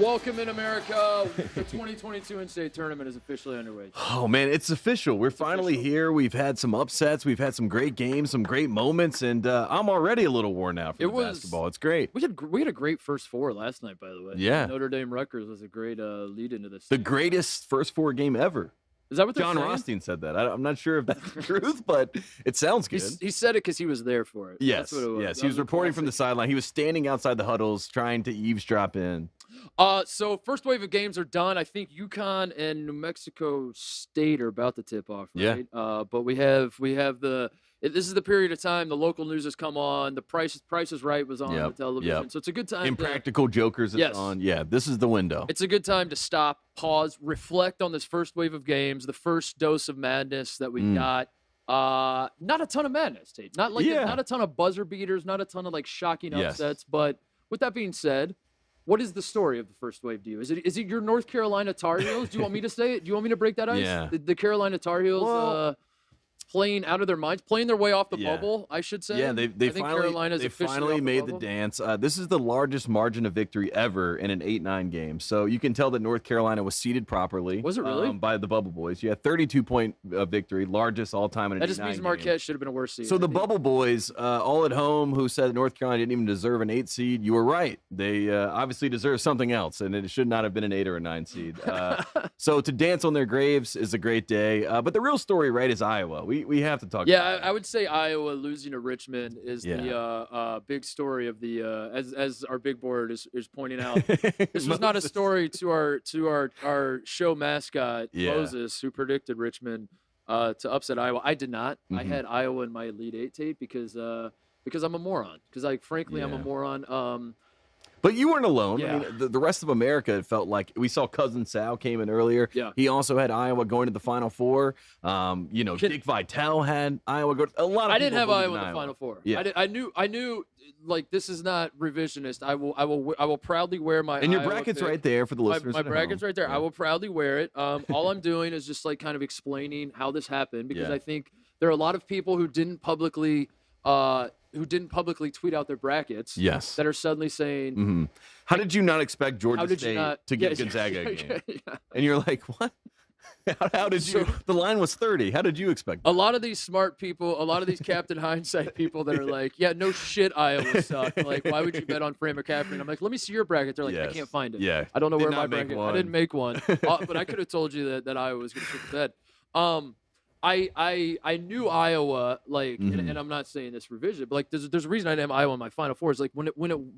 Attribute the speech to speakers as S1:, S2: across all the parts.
S1: Welcome in America. The 2022 NCAA Tournament is officially underway.
S2: Oh, man, it's official. We're finally here. We've had some upsets. We've had some great games, some great moments, and I'm already a little worn out from basketball. It's great.
S1: We had a great first four last night, by the way.
S2: Yeah.
S1: Notre Dame-Rutgers was a great lead into this.
S2: The greatest first four game ever.
S1: Is that what
S2: John Rothstein said that? I'm not sure if that's the truth, but it sounds good.
S1: He said it because he was there for it.
S2: Yes,
S1: That's what it was.
S2: yes. He was reporting from the sideline. He was standing outside the huddles trying to eavesdrop in.
S1: So first wave of games are done. I think UConn and New Mexico State are about to tip off, right?
S2: Yeah.
S1: But we have this is the period of time the local news has come on. The Price is Right was on the television. So it's a good time.
S2: Impractical Jokers is on. Yeah, this is the window.
S1: It's a good time to stop, pause, reflect on this first wave of games, the first dose of madness that we got. Not a ton of madness, Tate. Not a ton of buzzer beaters, not a ton of like shocking upsets. But with that being said, what is the story of the first wave to you? Is it your North Carolina Tar Heels? Do you want me to say it? Do you want me to break that ice?
S2: Yeah.
S1: The Carolina Tar Heels playing out of their minds, playing their way off the bubble, I should say.
S2: Yeah, they finally made the dance. This is the largest margin of victory ever in an 8-9 game. So you can tell that North Carolina was seeded properly.
S1: Was it really?
S2: By the Bubble Boys. Yeah, 32-point victory, largest all-time in an 8-9 game.
S1: That just means Marquette should have been a worse seed.
S2: So the Bubble Boys, all at home, who said North Carolina didn't even deserve an 8 seed, you were right. They obviously deserve something else, and it should not have been an 8 or a 9 seed. So to dance on their graves is a great day. But the real story, right, is Iowa. We have to talk about
S1: I would say Iowa losing to Richmond is the big story of the as our big board is pointing out. This was not a story to our show mascot Moses, who predicted Richmond to upset Iowa. I did not. I had Iowa in my Elite Eight tape because I'm a moron. Because frankly I'm a moron.
S2: But you weren't alone.
S1: Yeah.
S2: I mean, the rest of America, it felt like we saw Cousin Sal came in earlier.
S1: Yeah.
S2: He also had Iowa going to the Final Four. Dick Vitale had Iowa go. A lot of
S1: I didn't have
S2: people
S1: Iowa in the Final Four.
S2: Yeah.
S1: I knew like this is not revisionist. I will proudly wear my
S2: and your
S1: Iowa
S2: bracket's
S1: pick.
S2: right there for the listeners.
S1: My bracket's
S2: home.
S1: right there.
S2: Yeah.
S1: I will proudly wear it. All I'm doing is just like kind of explaining how this happened because I think there are a lot of people who didn't publicly tweet out their brackets.
S2: Yes.
S1: That are suddenly saying,
S2: How did you not expect Georgia State to get Gonzaga again? And you're like, what? How did you? The line was 30. How did you expect that?
S1: A lot of these smart people, a lot of these Captain Hindsight people that are like, yeah, no shit, Iowa sucked. Like, why would you bet on Fran McCaffrey? And I'm like, let me see your bracket. They're like, I can't find it.
S2: Yeah.
S1: I don't know where my
S2: bracket.
S1: bracket. I didn't make one, but I could have told you that Iowa was going to shit the bed. I knew Iowa, like, and I'm not saying this revision, but like, there's a reason I didn't have Iowa in my Final Four. Is like when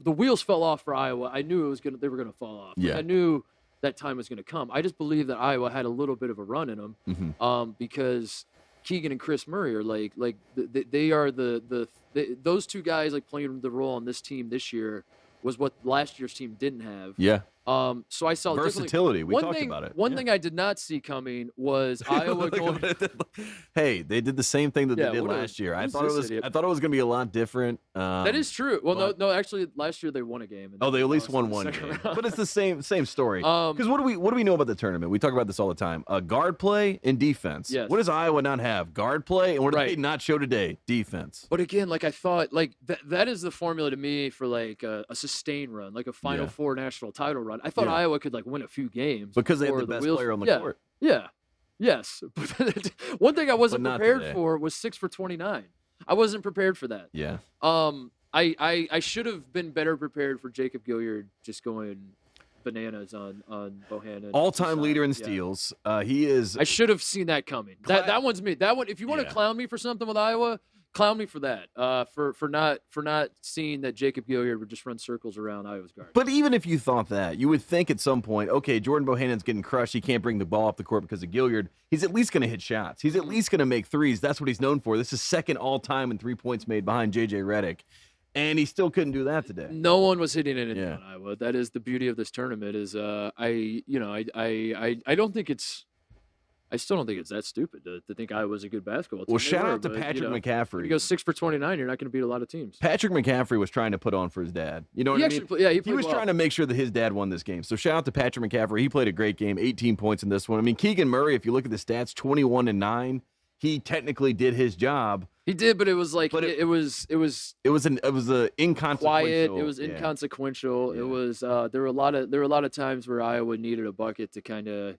S1: the wheels fell off for Iowa, I knew they were gonna fall off.
S2: Yeah.
S1: Like, I knew that time was gonna come. I just believe that Iowa had a little bit of a run in them, because Keegan and Chris Murray are they are those two guys like playing the role on this team this year was what last year's team didn't have.
S2: Yeah.
S1: So I saw
S2: versatility. We talked about it.
S1: One thing I did not see coming was Iowa going.
S2: Hey, they did the same thing that they did last year. I thought it was going to be a lot different.
S1: That is true. Well, no, actually, last year they won a game.
S2: Oh, they at least won one game. But it's the same story. Because what do we know about the tournament? We talk about this all the time. Guard play and defense.
S1: Yes.
S2: What does Iowa not have? Guard play, and what did they not show today? Defense.
S1: But again, like I thought, like that is the formula to me for like a sustained run, like a Final Four national title run. I thought Iowa could like win a few games
S2: because they have the best player on the court.
S1: Yeah. Yes. But one thing I wasn't prepared for was 6 for 29. I wasn't prepared for that.
S2: Yeah.
S1: I should have been better prepared for Jacob Gilliard just going bananas on Bohannon.
S2: All-time leader in steals. He is.
S1: I should have seen that coming. That one's me. That one. If you want to clown me for something with Iowa, clown me for that. For not seeing that Jacob Gilliard would just run circles around Iowa's guard.
S2: But even if you thought that, you would think at some point, okay, Jordan Bohannon's getting crushed. He can't bring the ball off the court because of Gilliard. He's at least going to hit shots. He's at least going to make threes. That's what he's known for. This is second all-time in 3 points made behind J.J. Redick. And he still couldn't do that today.
S1: No one was hitting anything on Iowa. That is the beauty of this tournament. Is I don't think it's. I still don't think it's that stupid to think Iowa's a good basketball team.
S2: Well, shout out to Patrick McCaffrey.
S1: He goes 6 for 29. You're not going to beat a lot of teams.
S2: Patrick McCaffrey was trying to put on for his dad. You know what I mean?
S1: He
S2: was trying to make sure that his dad won this game. So shout out to Patrick McCaffrey. He played a great game, 18 points in this one. I mean, Keegan Murray, if you look at the stats, 21 and 9. he technically did his job.
S1: He did, but it was like it was
S2: a inconsequential.
S1: Quiet. It was inconsequential.
S2: Yeah.
S1: It was there were a lot of times where Iowa needed a bucket to kind of.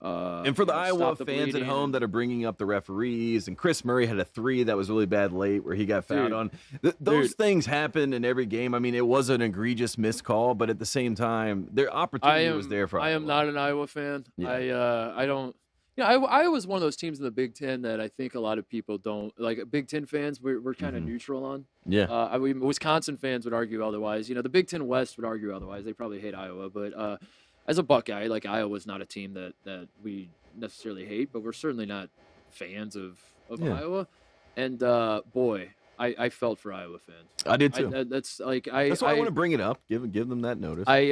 S2: And for the Iowa fans at home that are bringing up the referees, and Chris Murray had a 3 that was really bad late where he got fouled on. Those things happen in every game. I mean, it was an egregious missed call, but at the same time, their opportunity was there for Iowa.
S1: I am not an Iowa fan.
S2: Yeah.
S1: I don't. Iowa's one of those teams in the Big Ten that I think a lot of people don't like. Big Ten fans, we're kind of neutral on.
S2: Yeah.
S1: Wisconsin fans would argue otherwise. The Big Ten West would argue otherwise. They probably hate Iowa, but as a Buckeye, like Iowa's not a team that we necessarily hate, but we're certainly not fans of Iowa. And boy, I felt for Iowa fans.
S2: I did too.
S1: That's why
S2: I want to bring it up. Give them that notice.
S1: I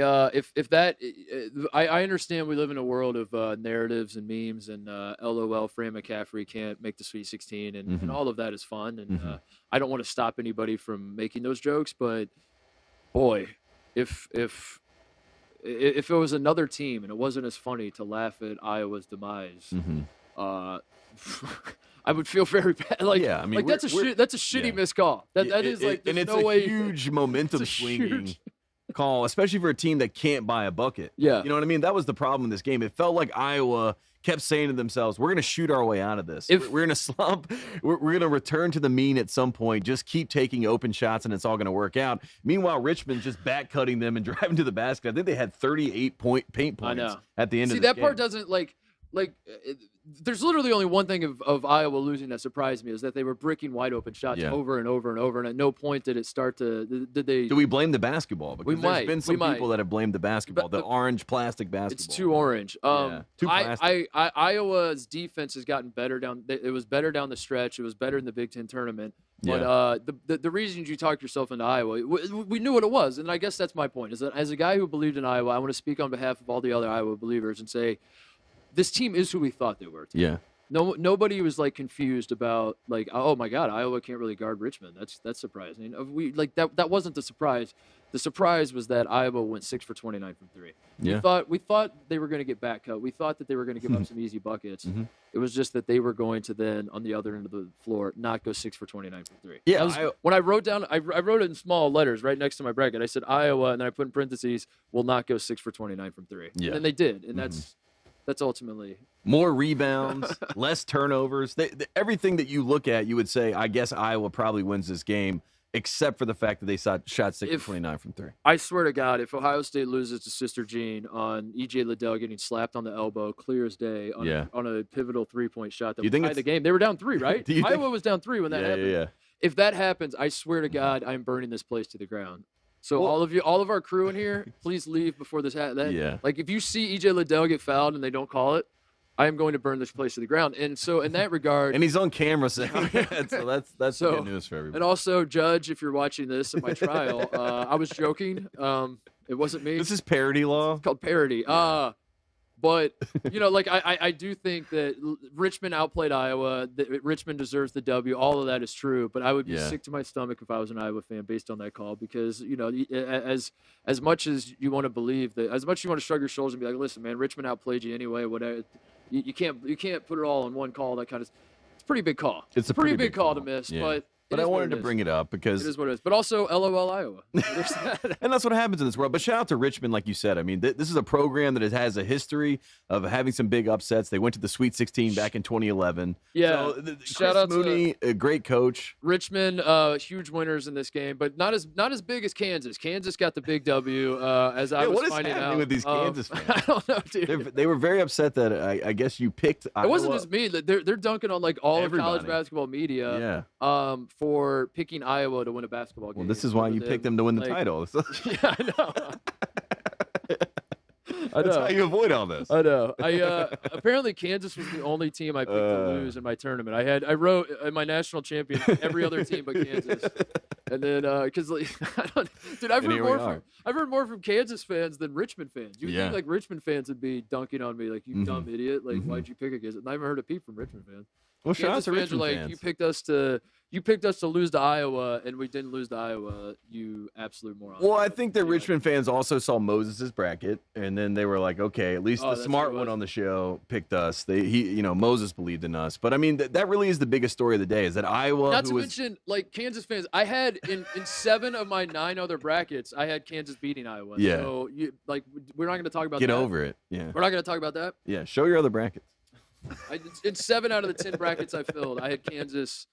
S1: understand we live in a world of narratives and memes and LOL. Fran McCaffrey can't make the Sweet 16 and all of that is fun. And I don't want to stop anybody from making those jokes, but boy, if it was another team and it wasn't as funny to laugh at Iowa's demise, I would feel very bad. That's a shitty missed call. That is like,
S2: and it's
S1: no way.
S2: Huge momentum swinging call, especially for a team that can't buy a bucket.
S1: Yeah,
S2: you know what I mean. That was the problem in this game. It felt like Iowa kept saying to themselves, "We're going to shoot our way out of this. We're in a slump. We're going to return to the mean at some point. Just keep taking open shots, and it's all going to work out." Meanwhile, Richmond just back cutting them and driving to the basket. I think they had 38 paint points at the end of the game.
S1: See, that part doesn't there's literally only one thing of Iowa losing that surprised me is that they were bricking wide open shots over and over and over, and at no point did it start to did they?
S2: Do we blame the basketball? Because there's been some people that have blamed the basketball, the orange plastic basketball.
S1: It's too orange.
S2: Too plastic.
S1: Iowa's defense has gotten better down. It was better down the stretch. It was better in the Big Ten tournament. But the reasons you talked yourself into Iowa, we knew what it was, and I guess that's my point. Is that as a guy who believed in Iowa, I want to speak on behalf of all the other Iowa believers and say, this team is who we thought they were.
S2: Yeah.
S1: Nobody was confused about oh my God, Iowa can't really guard Richmond. That's surprising. That wasn't the surprise. The surprise was that Iowa went 6 for 29 from 3.
S2: Yeah.
S1: We thought they were going to get back cut. We thought that they were going to give up some easy buckets. It was just that they were going to then on the other end of the floor not go 6 for 29 from 3.
S2: Yeah.
S1: When I wrote down, I wrote it in small letters right next to my bracket. I said Iowa, and then I put in parentheses, will not go 6 for 29 from 3.
S2: Yeah.
S1: And they did, and that's ultimately
S2: more rebounds, less turnovers. Everything that you look at, you would say, I guess Iowa probably wins this game, except for the fact that they shot 6 for 29 from 3.
S1: I swear to God, if Ohio State loses to Sister Jean on E.J. Liddell getting slapped on the elbow, clear as day, on a pivotal 3-point shot that would tie the game. They were down 3, right? Iowa was down 3 when that happened.
S2: Yeah.
S1: If that happens, I swear to God, I'm burning this place to the ground. So all of our crew in here, please leave before this happens. If you see E.J. Liddell get fouled and they don't call it, I am going to burn this place to the ground. And so in that regard,
S2: and he's on camera saying that, so that's good news for everybody.
S1: And also, Judge, if you're watching this at my trial, I was joking. It wasn't me.
S2: This is parody law.
S1: It's called parody. But I do think that Richmond outplayed Iowa. That Richmond deserves the W. All of that is true. But I would be sick to my stomach if I was an Iowa fan based on that call, because as much as you want to believe that, as much as you want to shrug your shoulders and be like, listen, man, Richmond outplayed you anyway. Whatever. You can't put it all in one call. That kind of, it's a pretty big call.
S2: It's a pretty
S1: big call to miss, but
S2: I wanted to bring it up because
S1: it is what it is. But also, LOL Iowa.
S2: And that's what happens in this world. But shout out to Richmond, like you said. I mean, this is a program that has a history of having some big upsets. They went to the Sweet 16 back in 2011.
S1: Yeah.
S2: So,
S1: shout out
S2: Mooney, a great coach.
S1: Richmond, huge winners in this game, but not as big as Kansas. Kansas got the big W. As I was finding out,
S2: with these Kansas fans?
S1: I don't know, dude.
S2: They were very upset that I guess you picked Iowa.
S1: It wasn't just me. They're dunking on all
S2: Everybody.
S1: of college basketball media. For picking Iowa to win a basketball game.
S2: Well, this is why you picked them to win the title.
S1: Yeah, I know.
S2: That's how you avoid all this.
S1: I know. Apparently Kansas was the only team I picked to lose in my tournament. I wrote in my national champion every other team but Kansas. And then because I've heard more from Kansas fans than Richmond fans. You would think Richmond fans would be dunking on me you dumb idiot. Why'd you pick against it? And I haven't heard a peep from Richmond fans.
S2: Well, shout out
S1: Kansas
S2: to
S1: fans are
S2: Richmond
S1: like,
S2: fans.
S1: you picked us to lose to Iowa, and we didn't lose to Iowa. You absolute moron.
S2: Well, I think that Richmond fans also saw Moses' bracket, and then they were like, okay, at least the smart one on the show picked us. Moses believed in us. But I mean, that really is the biggest story of the day, is that Iowa.
S1: Not to mention, like, Kansas fans. I had in 7 of my 9 other brackets, I had Kansas beating Iowa.
S2: Yeah.
S1: So we're not going to talk about
S2: Get
S1: that.
S2: over it. Yeah.
S1: We're not going to talk about that.
S2: Yeah. Show your other brackets.
S1: In 7 out of the 10 brackets I filled, I had Kansas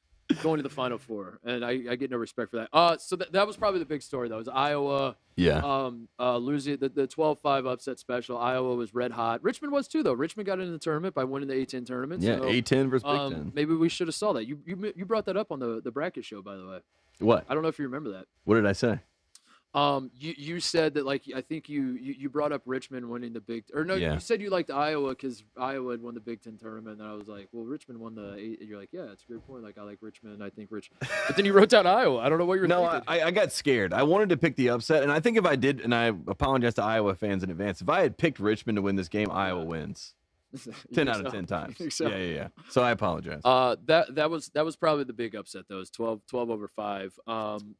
S1: going to the Final Four, and I get no respect for that. So that was probably the big story, though. It was Iowa.
S2: Yeah.
S1: Losing the 12-5 upset special. Iowa was red hot. Richmond was too, though. Richmond got into the tournament by winning the A-10 tournament.
S2: Yeah,
S1: so,
S2: A-10 versus Big Ten.
S1: Maybe we should have saw that. You brought that up on the bracket show, by the way.
S2: What?
S1: I don't know if you remember that.
S2: What did I say?
S1: You said that, like, I think you brought up Richmond winning the Big, or no,
S2: Yeah.
S1: you said you liked Iowa because Iowa had won the Big Ten tournament, and I was like, well, Richmond won the 8, and you're like, yeah, that's a great point. Like, I like Richmond. I think but then you wrote down Iowa. I don't know what you were thinking.
S2: No, I got scared. I wanted to pick the upset, and I think if I did, and I apologize to Iowa fans in advance, if I had picked Richmond to win this game, Iowa wins. 10 out of 10 times.
S1: So?
S2: Yeah. So I apologize.
S1: That was probably the big upset, though. It was 12-5.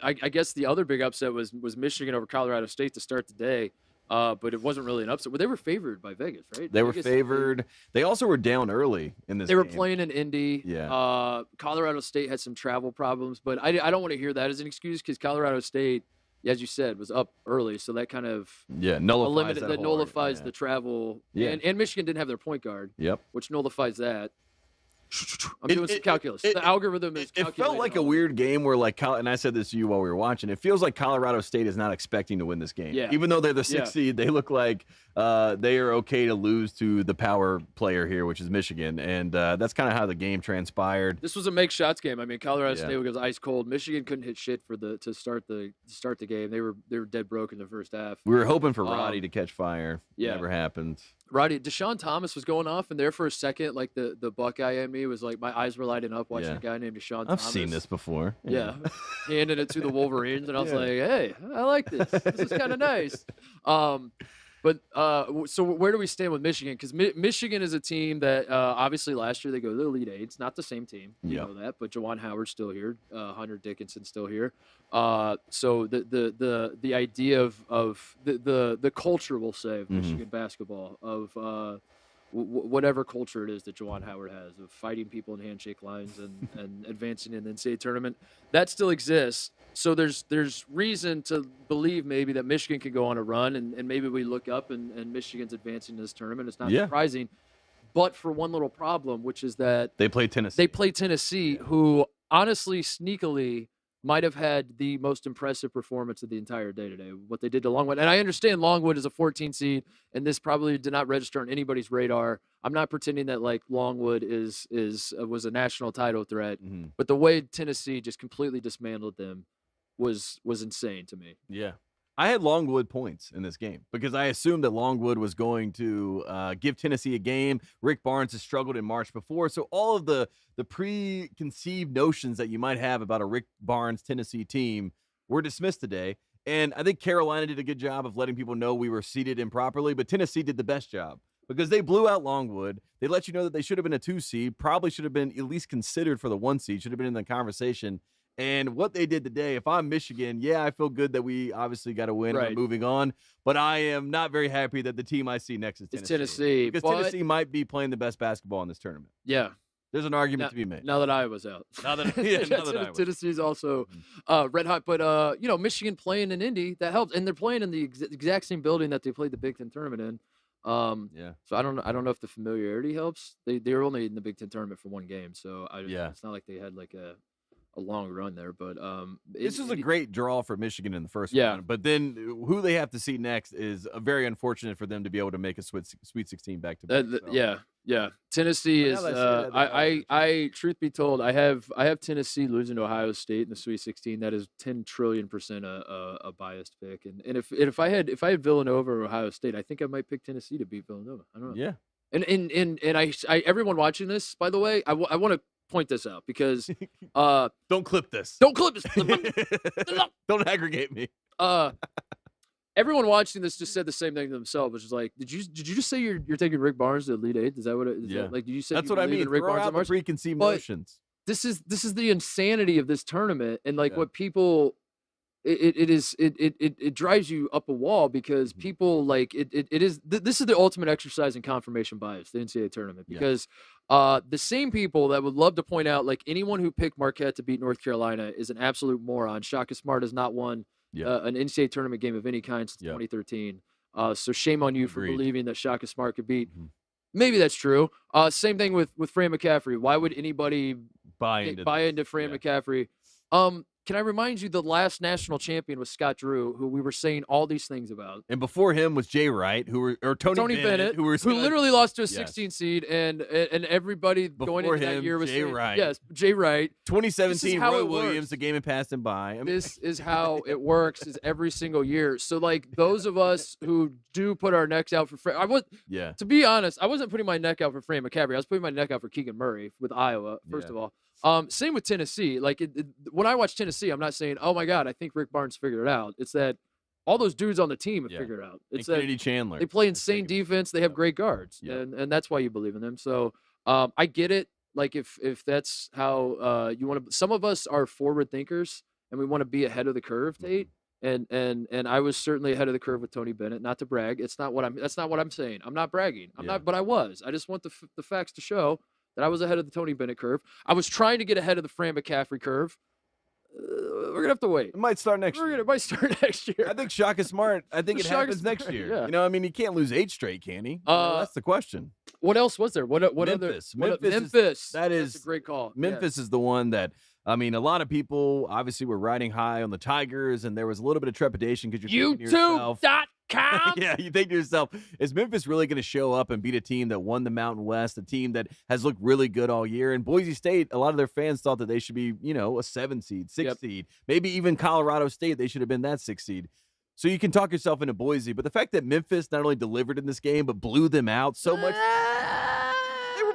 S1: I guess the other big upset was Michigan over Colorado State to start the day. But it wasn't really an upset. Well, they were favored by Vegas, right?
S2: They were favored. They also were down early in this game.
S1: They were playing in Indy.
S2: Yeah.
S1: Colorado State had some travel problems, but I don't want to hear that as an excuse because Colorado State, as you said, was up early, so that kind of nullifies the travel.
S2: Yeah.
S1: And Michigan didn't have their point guard.
S2: Yep.
S1: Which nullifies that. I'm doing some calculus. The algorithm is
S2: It felt like a weird game where, like, and I said this to you while we were watching, it feels like Colorado State is not expecting to win this game.
S1: Yeah.
S2: Even though they're the 6th seed, they look like they are okay to lose to the power player here, which is Michigan. And that's kind of how the game transpired.
S1: This was a make shots game. I mean, Colorado State was ice cold. Michigan couldn't hit shit to start the game. They were dead broke in the first half.
S2: We were hoping for Roddy to catch fire.
S1: Yeah.
S2: Never happened.
S1: Roddy, Deshaun Thomas was going off, and there for a second, like the Buckeye in me was like, my eyes were lighting up watching a guy named Deshaun Thomas.
S2: I've seen this before.
S1: Yeah. Handed it to the Wolverines, and I was like, hey, I like this. This is kind of nice. So where do we stand with Michigan? Because Michigan is a team that obviously last year they go to the Elite Eight. It's not the same team, you know that, but Juwan Howard's still here, Hunter Dickinson's still here. So the idea of the culture, we'll say, of Michigan basketball, of whatever culture it is that Juwan Howard has, of fighting people in handshake lines and advancing in the NCAA tournament, that still exists. So there's reason to believe maybe that Michigan can go on a run, and maybe we look up and Michigan's advancing in this tournament. It's not surprising. But for one little problem, which is that
S2: they play Tennessee.
S1: They play Tennessee, who honestly, sneakily, might have had the most impressive performance of the entire day today. What they did to Longwood. And I understand Longwood is a 14 seed, and this probably did not register on anybody's radar. I'm not pretending that, like, Longwood was a national title threat, but the way Tennessee just completely dismantled them was insane to me.
S2: Yeah. I had Longwood points in this game because I assumed that Longwood was going to give Tennessee a game. Rick Barnes has struggled in March before, so all of the preconceived notions that you might have about a Rick Barnes Tennessee team were dismissed today. And I think Carolina did a good job of letting people know we were seeded improperly, but Tennessee did the best job because they blew out Longwood. They let you know that they should have been a 2 seed, probably should have been at least considered for the 1 seed, should have been in the conversation. And what they did today, if I'm Michigan, I feel good that we obviously got to win and moving on. But I am not very happy that the team I see next is Tennessee.
S1: It's Tennessee.
S2: Because Tennessee might be playing the best basketball in this tournament.
S1: Yeah.
S2: There's an argument to be made.
S1: Now that Iowa's out. Tennessee's also red hot. But, Michigan playing in Indy, that helps. And they're playing in the exact same building that they played the Big Ten tournament in. So I don't know if the familiarity helps. They were only in the Big Ten tournament for 1 game. So it's not like they had like a long run there, but
S2: this is a great draw for Michigan in the first round. But then who they have to see next is very unfortunate for them to be able to make a Sweet 16 back to back.
S1: Yeah. Tennessee is. I truth be told, I have Tennessee losing to Ohio State in the Sweet 16. That is 10 trillion% a biased pick. And if I had Villanova or Ohio State, I think I might pick Tennessee to beat Villanova. I don't know. Yeah. And I everyone watching this, by the way, I want to point this out because
S2: don't clip this.
S1: Don't clip this.
S2: Don't aggregate me.
S1: everyone watching this just said the same thing to themselves, which is like, did you just say you're taking Rick Barnes to Elite Eight? Is that what it is?
S2: Yeah.
S1: Like, did you say
S2: that's
S1: you
S2: what I
S1: believe
S2: mean?
S1: in Rick
S2: Throw
S1: Barnes
S2: out
S1: and
S2: the
S1: Mars?
S2: preconceived
S1: But
S2: notions.
S1: This is the insanity of this tournament, and like what people. It drives you up a wall because people like this is the ultimate exercise in confirmation bias, the NCAA tournament, because the same people that would love to point out like anyone who picked Marquette to beat North Carolina is an absolute moron. Shaka Smart has not won an NCAA tournament game of any kind since 2013. So shame on you for believing that Shaka Smart could beat. Maybe that's true. Same thing with Fran McCaffrey. Why would anybody buy into Fran McCaffrey? Can I remind you, the last national champion was Scott Drew, who we were saying all these things about.
S2: And before him was Jay Wright, Tony Bennett, who
S1: literally lost to a 16 seed, and everybody going into that year was
S2: Jay Wright.
S1: Yes, Jay Wright.
S2: 2017, Roy Williams, the game had passed him by. I mean,
S1: this is how it works is every single year. So, like, those of us who do put our necks out for to be honest, I wasn't putting my neck out for Fran McCaffrey. I was putting my neck out for Keegan Murray with Iowa, first of all. Same with Tennessee. Like when I watch Tennessee, I'm not saying, "Oh my God, I think Rick Barnes figured it out." It's that all those dudes on the team have figured it out. It's
S2: and Kennedy Chandler.
S1: They play insane defense. They have great guards, and that's why you believe in them. So I get it. Like if that's how you want to. Some of us are forward thinkers, and we want to be ahead of the curve, Tate. And I was certainly ahead of the curve with Tony Bennett. Not to brag. That's not what I'm saying. I'm not bragging. I'm not, but I was. I just want the facts to show that I was ahead of the Tony Bennett curve. I was trying to get ahead of the Fran McCaffrey curve. We're going to have to wait.
S2: It might start next year.
S1: It might start next year.
S2: I think Shaka Smart. I think it happens next year. Yeah. You know, I mean, he can't lose 8 straight, can he? That's the question.
S1: What else was there? What
S2: Memphis.
S1: Other? Memphis.
S2: That's
S1: a great call.
S2: Memphis is the one that, I mean, a lot of people obviously were riding high on the Tigers, and there was a little bit of trepidation because you're thinking to yourself,
S1: YouTube.com.
S2: Yeah, you think to yourself, is Memphis really going to show up and beat a team that won the Mountain West, a team that has looked really good all year? And Boise State, a lot of their fans thought that they should be, a 7 seed, 6 seed, maybe even Colorado State. They should have been that 6 seed. So you can talk yourself into Boise, but the fact that Memphis not only delivered in this game but blew them out so much.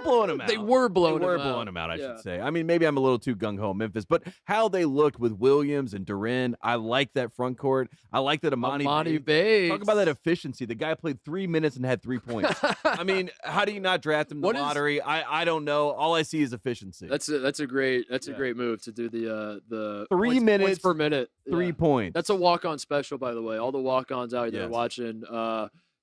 S2: Blowing them out.
S1: They were blowing
S2: them out, I should say. I mean, maybe I'm a little too gung-ho Memphis, but how they looked with Williams and Duren, I like that front court. I like that Amani Bates. Talk about that efficiency. The guy played 3 minutes and had 3 points. I mean, how do you not draft him in the lottery? I don't know. All I see is efficiency.
S1: That's a great move to do the
S2: 3 minutes
S1: points per minute.
S2: 3 points.
S1: That's a walk-on special, by the way. All the walk-ons out there watching.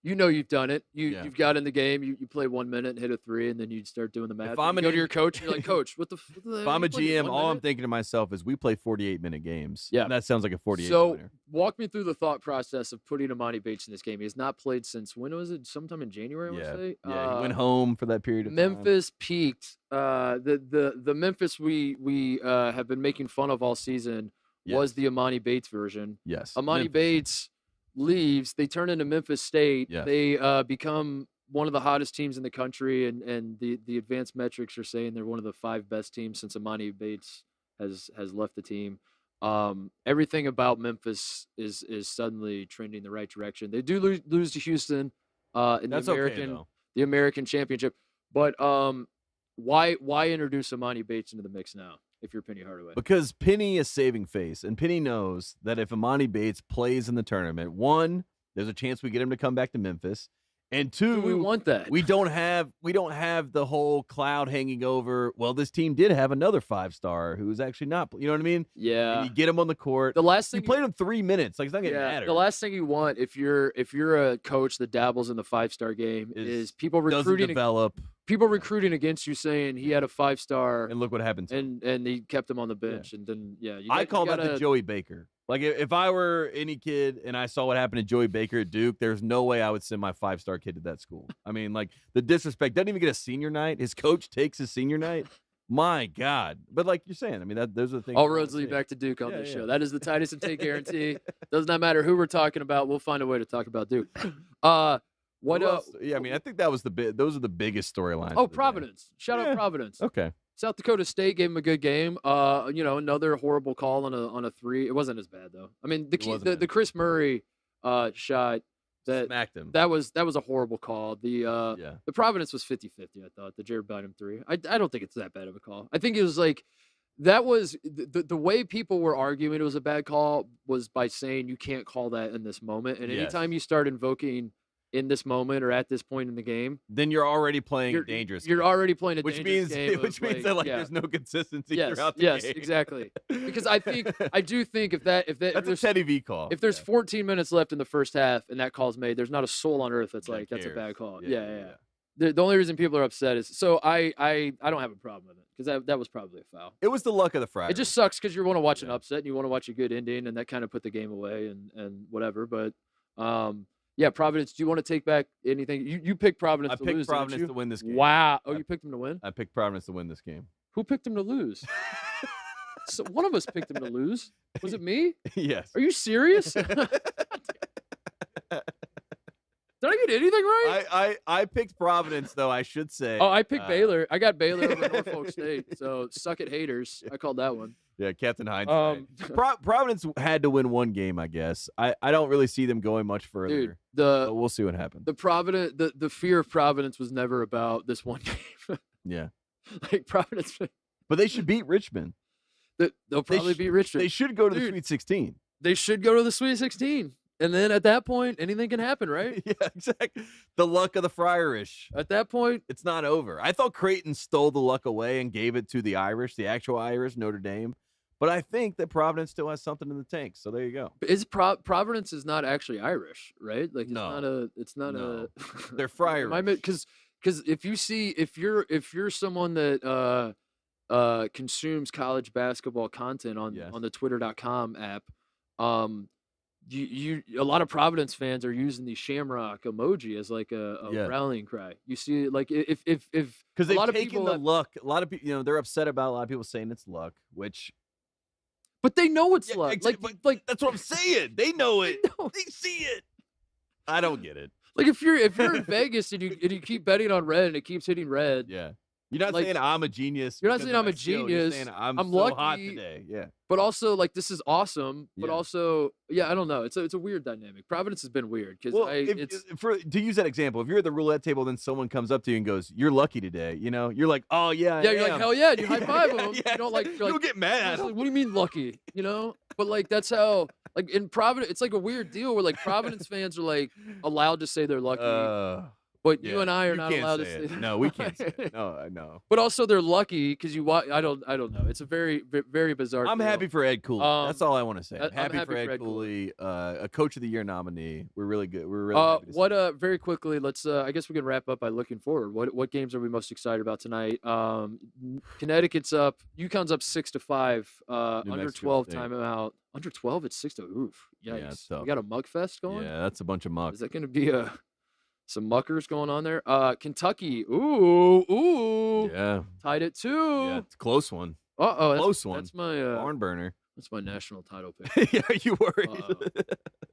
S1: You've done it. You've got in the game. You play 1 minute and hit a 3, and then you start doing the math. If I'm go to your coach, and you're like, Coach, what the
S2: if I'm a GM, all I'm thinking to myself is we play 48-minute games. Yeah. And that sounds like a 48 winner.
S1: Walk me through the thought process of putting Amani Bates in this game. He has not played since, when was it? Sometime in January, I want to say.
S2: Yeah, he went home for that period of
S1: Memphis peaked. The Memphis we have been making fun of all season was the Amani Bates version.
S2: Yes.
S1: Amani Bates leaves, they turn into Memphis State.
S2: Yes.
S1: They become one of the hottest teams in the country, and the advanced metrics are saying they're one of the 5 best teams since Amani Bates has left the team. Everything about Memphis is suddenly trending the right direction. They do lose to Houston in the American Championship, but why introduce Amani Bates into the mix now? If you're Penny Hardaway.
S2: Because Penny is saving face, and Penny knows that if Amani Bates plays in the tournament, 1, there's a chance we get him to come back to Memphis, and 2,
S1: we want that.
S2: We don't have the whole cloud hanging over. Well, this team did have another 5-star who's actually not. You know what I mean?
S1: Yeah.
S2: And you get him on the court.
S1: The last thing
S2: you played him 3 minutes. Like it's not gonna matter.
S1: The last thing you want if you're a coach that dabbles in the 5-star game is people recruiting people recruiting against you saying he had a 5-star
S2: and look what happened to
S1: him. And he kept him on the bench and then
S2: I call that the Joey Baker. Like if I were any kid and I saw what happened to Joey Baker at Duke, there's no way I would send my 5-star kid to that school. I mean, like the disrespect. Doesn't even get a senior night. His coach takes his senior night. My God. But like you're saying, I mean, those are the things.
S1: All roads lead back to Duke on this show. That is the Titus and Tate guarantee. Does not matter who we're talking about. We'll find a way to talk about Duke. What else?
S2: Yeah, I mean, I think that was those are the biggest storylines.
S1: Oh, Providence. Shout out Providence.
S2: Okay.
S1: South Dakota State gave him a good game. Another horrible call on a 3. It wasn't as bad though. I mean, the Chris Murray shot that
S2: smacked him.
S1: That was a horrible call. The Providence was 50-50, I thought. The Jared Bynum 3. I don't think it's that bad of a call. I think it was like That was the way people were arguing it was a bad call was by saying you can't call that in this moment. And anytime you start invoking in this moment or at this point in the game,
S2: then you're already playing dangerous.
S1: You're already playing a dangerous game.
S2: Which means that there's no consistency throughout the game.
S1: Yes, exactly. Because I do think if that's
S2: a Teddy V call.
S1: If there's 14 minutes left in the first half and that call's made, there's not a soul on earth that's like that's a bad call. Yeah. The only reason people are upset is I don't have a problem with it because that was probably a foul.
S2: It was the luck of the Friars.
S1: It just sucks because you want to watch an upset and you want to watch a good ending, and that kind of put the game away and whatever. But Providence. Do you want to take back anything? You picked Providence.
S2: I picked Providence to win this game.
S1: Wow. Oh, you picked them to win?
S2: I picked Providence to win this game.
S1: Who picked them to lose? So one of us picked them to lose. Was it me?
S2: Yes.
S1: Are you serious? Did I get anything right?
S2: I picked Providence, though, I should say.
S1: Oh, I picked Baylor. I got Baylor over Norfolk State, so suck it, haters. I called that one.
S2: Yeah, Captain Hindsight. Providence had to win one game, I guess. I don't really see them going much further.
S1: Dude,
S2: but we'll see what happens.
S1: The fear of Providence was never about this one game.
S2: Yeah.
S1: Like Providence.
S2: But they should beat Richmond.
S1: They'll probably beat Richmond.
S2: They should go to the Sweet 16.
S1: They should go to the Sweet 16. And then at that point, anything can happen, right?
S2: Yeah, exactly. The luck of the Friarish.
S1: At that point,
S2: it's not over. I thought Creighton stole the luck away and gave it to the Irish, the actual Irish, Notre Dame. But I think that Providence still has something in the tank. So there you go.
S1: Providence is not actually Irish, right? Like it's not a
S2: they're Friarish.
S1: Because if you're someone that consumes college basketball content on the Twitter.com app, a lot of Providence fans are using the shamrock emoji as like a rallying cry. You see, like if
S2: because they've taken the luck. A lot of people, they're upset about a lot of people saying it's luck,
S1: but they know it's luck.
S2: Like that's what I'm saying. They know it. They see it. I don't get it.
S1: Like if you're in Vegas and you keep betting on red and it keeps hitting red.
S2: Yeah. You're not saying I'm a genius.
S1: You're not saying I'm a genius.
S2: You're saying I'm so
S1: lucky,
S2: hot today. Yeah.
S1: But also, like, this is awesome. But also, I don't know. It's a weird dynamic. Providence has been weird because
S2: to use that example, if you're at the roulette table, then someone comes up to you and goes, "You're lucky today." You're like, "Oh yeah,
S1: yeah." You're like, "Hell yeah!" And you high five them.
S2: Yeah,
S1: you don't like.
S2: You don't get mad.
S1: Like, what do you mean lucky? But like that's how. Like in Providence, it's like a weird deal where like Providence fans are like allowed to say they're lucky. But you and I are not allowed to say
S2: it. No, we can't say it. No.
S1: But also they're lucky because you watch. I don't know. It's a very, very bizarre.
S2: I'm happy for Ed Cooley. That's all I want to say. I'm happy for Ed
S1: Cooley,
S2: a Coach of the Year nominee. We're really good. We're really happy to see
S1: very quickly. Let's. I guess we can wrap up by looking forward. What games are we most excited about tonight? Connecticut's up. UConn's up 6-5. Under 12 timeout. Under 12, it's 6 to oof. Yikes. Yeah, we got a mug fest going.
S2: Yeah, that's a bunch of muck.
S1: Is that going to be some muckers going on there? Kentucky. Ooh.
S2: Yeah.
S1: Tied it 2.
S2: Yeah, it's a close one.
S1: Close
S2: one.
S1: That's my
S2: barn burner.
S1: That's my national title pick.
S2: Yeah, are you worried?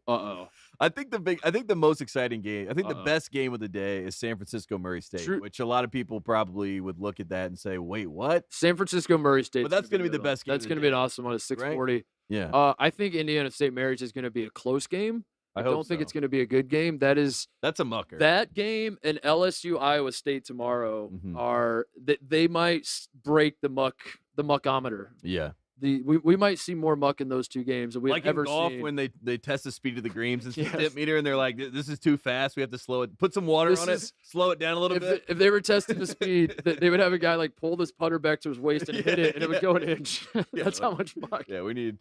S1: Uh-oh.
S2: I think the most exciting game, the best game of the day is San Francisco Murray State, which a lot of people probably would look at that and say, "Wait, what?"
S1: San Francisco Murray State.
S2: But that's going to be the best game.
S1: That's going to be an awesome one at 6:40.
S2: Right? Yeah.
S1: I think Indiana State Marys is going to be a close game. I don't think
S2: so.
S1: it's going to be a good game. That's
S2: a mucker.
S1: That game and LSU Iowa State tomorrow are they might break the muckometer.
S2: Yeah.
S1: We might see more muck in those two games than we've ever
S2: golf
S1: seen.
S2: When they test the speed of the greens and step meter and they're like, this is too fast. We have to slow it. Put some water on it. Slow it down a little bit.
S1: If they were testing the speed, they would have a guy like pull this putter back to his waist and hit it, and it would go an inch. That's how much muck.
S2: Yeah, we need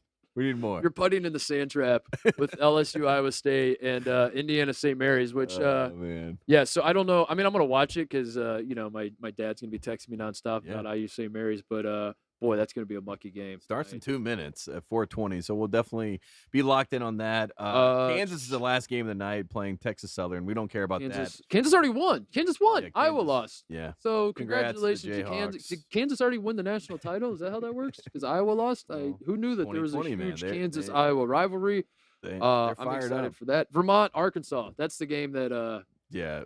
S2: more.
S1: You're putting in the sand trap with LSU, Iowa State, and Indiana St. Mary's, which,
S2: man.
S1: Yeah, so I don't know. I mean, I'm going to watch it because, my dad's going to be texting me nonstop about IU St. Mary's, but, boy, that's going to be a mucky game.
S2: Starts in 2 minutes at 4:20, so we'll definitely be locked in on that. Kansas is the last game of the night playing Texas Southern. We don't care about that.
S1: Kansas already won. Kansas won. Iowa lost.
S2: Yeah.
S1: So congratulations to Kansas. Did Kansas already win the national title? Is that how that works? Because Iowa lost? Who knew that there was a huge Kansas-Iowa rivalry? I'm excited for that. Vermont, Arkansas. That's the game that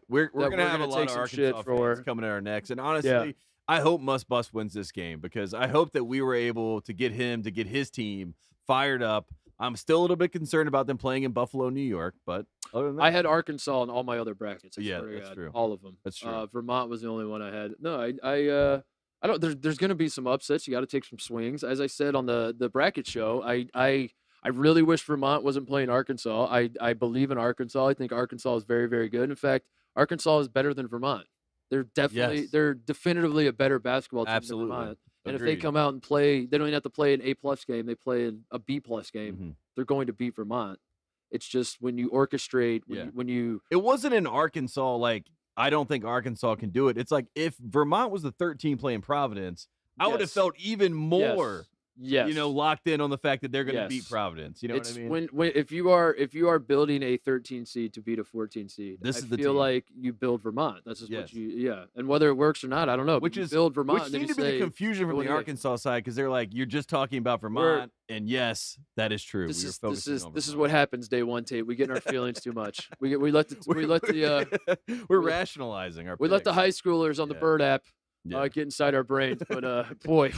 S2: we're going to have a lot of Arkansas fans coming at our necks. And honestly, I hope Must Bust wins this game because I hope that we were able to get his team fired up. I'm still a little bit concerned about them playing in Buffalo, New York, but other than that,
S1: I had Arkansas in all my other brackets.
S2: That's true.
S1: All of them.
S2: That's true.
S1: Vermont was the only one I had. No, There's going to be some upsets. You got to take some swings. As I said on the bracket show, I really wish Vermont wasn't playing Arkansas. I believe in Arkansas. I think Arkansas is very, very good. In fact, Arkansas is better than Vermont. They're definitively a better basketball team than Vermont. And
S2: Agreed.
S1: if they come out and play, they don't even have to play an A+ game. They play a B+ game. They're going to beat Vermont. It's just when you orchestrate, when you.
S2: It wasn't in Arkansas. Like, I don't think Arkansas can do it. It's like if Vermont was the 13 playing Providence, I would have felt even more.
S1: Yes.
S2: Locked in on the fact that they're going to beat Providence. You know what I mean?
S1: When if you are building a 13 seed to beat a 14 seed, I feel like you build Vermont. That's just what you And whether it works or not, I don't know.
S2: Which
S1: build Vermont.
S2: Which seemed to be the confusion from the Arkansas side because they're like, you're just talking about Vermont, and yes, that is true.
S1: This is what happens day one, Tate. We get in our feelings too much. We're
S2: rationalizing our.
S1: We let the high schoolers on the Bird app get inside our brains, but boy.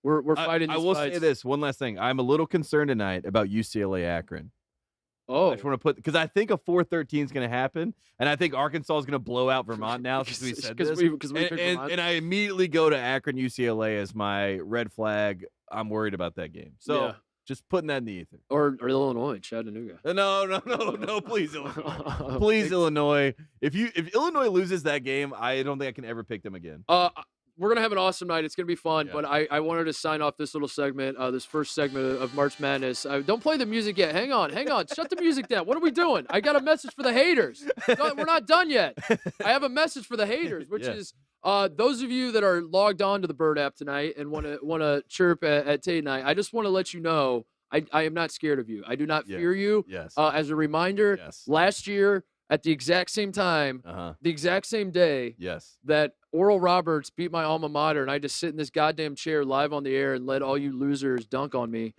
S1: We're fighting.
S2: I will say this one last thing. I'm a little concerned tonight about UCLA Akron.
S1: Oh,
S2: I just want to because I think a 4-13 is going to happen, and I think Arkansas is going to blow out Vermont now since we said this. And I immediately go to Akron UCLA as my red flag. I'm worried about that game. So just putting that in the ether.
S1: Or Illinois, Chattanooga.
S2: No, please, Illinois. Please, Illinois. If Illinois loses that game, I don't think I can ever pick them again.
S1: We're going to have an awesome night. It's going to be fun, but I wanted to sign off this little segment, this first segment of March Madness. Don't play the music yet. Hang on. Shut the music down. What are we doing? I got a message for the haters. We're not done yet. I have a message for the haters, which is those of you that are logged on to the Bird app tonight and want to chirp at Tate and I just want to let you know I am not scared of you. I do not fear you.
S2: Yes.
S1: As a reminder, last year at the exact same time, the exact same day that Oral Roberts beat my alma mater, and I just sit in this goddamn chair live on the air and let all you losers dunk on me.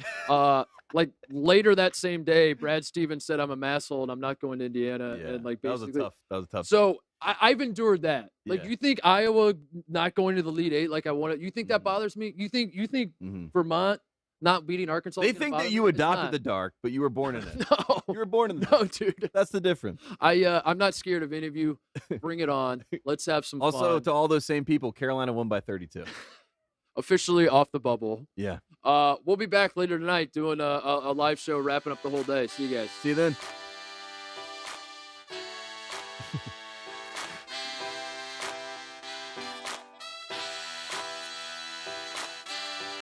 S1: Like later that same day, Brad Stevens said I'm a masshole and I'm not going to Indiana. And like basically,
S2: that was a tough.
S1: So I've endured that. Like you think Iowa not going to the Elite Eight like I wanted? You think that bothers me? You think Vermont not beating Arkansas?
S2: They think that you adopted the dark, but you were born in it.
S1: No,
S2: you were born in it.
S1: No, dude.
S2: That's the difference.
S1: I'm not scared of any of you. Bring it on. Let's have some fun.
S2: Also, to all those same people, Carolina won by 32.
S1: Officially off the bubble.
S2: Yeah.
S1: We'll be back later tonight doing a live show, wrapping up the whole day. See you guys.
S2: See you then.